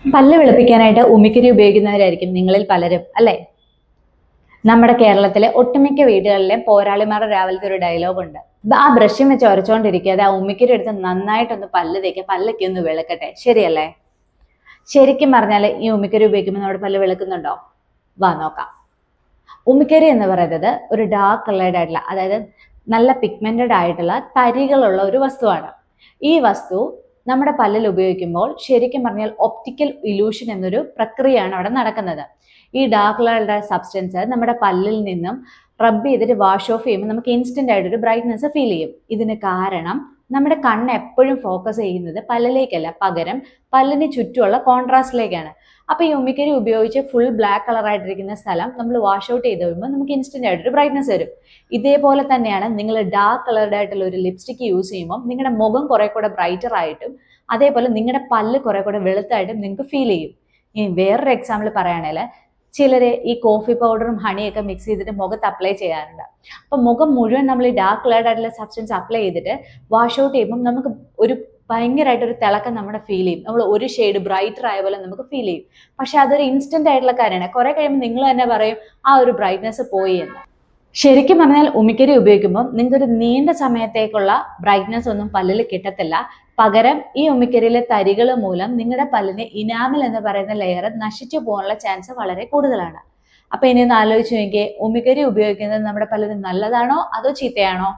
പല്ല് വെളുപ്പിക്കാനായിട്ട് ഉമിക്കരി ഉപയോഗിക്കുന്നവരായിരിക്കും നിങ്ങളിൽ പലരും അല്ലേ? നമ്മുടെ കേരളത്തിലെ ഒട്ടുമിക്ക വീടുകളിലെ പോരാളിമാരുടെ രാവിലത്തെ ഒരു ഡയലോഗ് ഉണ്ട്. ആ ബ്രഷും വെച്ച് ഉരച്ചോണ്ടിരിക്കാതെ ആ ഉമിക്കരി എടുത്ത് നന്നായിട്ടൊന്ന് പല്ല് തേക്കുക, പല്ലൊക്കെ ഒന്ന് വെളുക്കട്ടെ. ശരിയല്ലേ? ശരിക്കും പറഞ്ഞാൽ ഈ ഉമിക്കരി ഉപയോഗിക്കുമ്പോൾ നമ്മുടെ പല്ല് വെളുക്കുന്നുണ്ടോ? വാ നോക്കാം. ഉമിക്കരി എന്ന് പറയുന്നത് ഒരു ഡാർക്ക് കളേർഡ് ആയിട്ടുള്ള, അതായത് നല്ല പിഗ്മെന്റഡ് ആയിട്ടുള്ള തരികളുള്ള ഒരു വസ്തുവാണ്. ഈ വസ്തു നമ്മുടെ പല്ലിൽ ഉപയോഗിക്കുമ്പോൾ ശരിക്കും പറഞ്ഞാൽ ഒപ്റ്റിക്കൽ ഇലൂഷൻ എന്നൊരു പ്രക്രിയയാണ് അവിടെ നടക്കുന്നത്. ഈ ഡാർക്ക് കളറുടെ സബ്സ്റ്റൻസ് നമ്മുടെ പല്ലിൽ നിന്നും റബ്ബ് ചെയ്തിട്ട് വാഷ് ഓഫ് ചെയ്യുമ്പോൾ നമുക്ക് ഇൻസ്റ്റന്റ് ആയിട്ട് ഒരു ബ്രൈറ്റ്നെസ് ഫീൽ ചെയ്യും. ഇതിന് കാരണം നമ്മുടെ കണ്ണ് എപ്പോഴും ഫോക്കസ് ചെയ്യുന്നത് പല്ലിലേക്കല്ല, പകരം പല്ലിന് ചുറ്റുമുള്ള കോൺട്രാസ്റ്റിലേക്കാണ്. അപ്പൊ ഈ ഉമിക്കരി ഉപയോഗിച്ച് ഫുൾ ബ്ലാക്ക് കളർ ആയിട്ടിരിക്കുന്ന സ്ഥലം നമ്മൾ വാഷ് ഔട്ട് ചെയ്ത് കഴിയുമ്പോൾ നമുക്ക് ഇൻസ്റ്റന്റ് ആയിട്ടൊരു ബ്രൈറ്റ്നസ് വരും. ഇതേപോലെ തന്നെയാണ് നിങ്ങൾ ഡാർക്ക് കളർഡ് ആയിട്ടുള്ള ഒരു ലിപ്സ്റ്റിക് യൂസ് ചെയ്യുമ്പോൾ നിങ്ങളുടെ മുഖം കുറെ കൂടെ ബ്രൈറ്റർ ആയിട്ടും അതേപോലെ നിങ്ങളുടെ പല്ല് കുറെ കൂടെ വെളുത്തായിട്ടും നിങ്ങൾക്ക് ഫീൽ ചെയ്യും. ഇനി വേറൊരു എക്സാമ്പിൾ പറയുകയാണെങ്കിൽ ചിലര് ഈ കോഫി പൗഡറും ഹണിയൊക്കെ മിക്സ് ചെയ്തിട്ട് മുഖത്ത് അപ്ലൈ ചെയ്യാറുണ്ട്. അപ്പൊ മുഖം മുഴുവൻ നമ്മൾ ഈ ഡാർക്ക് കളർഡ് ആയിട്ടുള്ള സബ്സ്റ്റൻസ് അപ്ലൈ ചെയ്തിട്ട് വാഷ് ഔട്ട് ചെയ്യുമ്പോൾ നമുക്ക് ഒരു ഭയങ്കരമായിട്ട് ഒരു തിളക്കം നമ്മുടെ ഫീൽ ചെയ്യും. നമ്മൾ ഒരു ഷെയ്ഡ് ബ്രൈറ്റർ ആയ പോലെ നമുക്ക് ഫീൽ ചെയ്യും. പക്ഷെ അതൊരു ഇൻസ്റ്റന്റ് ആയിട്ടുള്ള കാര്യമാണ്. കുറെ കഴിയുമ്പോൾ നിങ്ങൾ തന്നെ പറയും ആ ഒരു ബ്രൈറ്റ്നെസ് പോയി എന്ന്. ശരിക്കും പറഞ്ഞാൽ ഉമിക്കരി ഉപയോഗിക്കുമ്പോൾ നിങ്ങൾക്ക് ഒരു നീണ്ട സമയത്തേക്കുള്ള ബ്രൈറ്റ്നെസ് ഒന്നും പല്ലിൽ കിട്ടത്തില്ല. പകരം ഈ ഉമിക്കരിയിലെ തരികൾ മൂലം നിങ്ങളുടെ പല്ലിന് ഇനാമൽ എന്ന് പറയുന്ന ലെയർ നശിച്ചു പോകാനുള്ള ചാൻസ് വളരെ കൂടുതലാണ്. അപ്പൊ ഇനി ഒന്ന് ആലോചിച്ച് നോക്കിയേ, ഉമിക്കരി ഉപയോഗിക്കുന്നത് നമ്മുടെ പല്ലിന് നല്ലതാണോ അതോ ചീത്തയാണോ?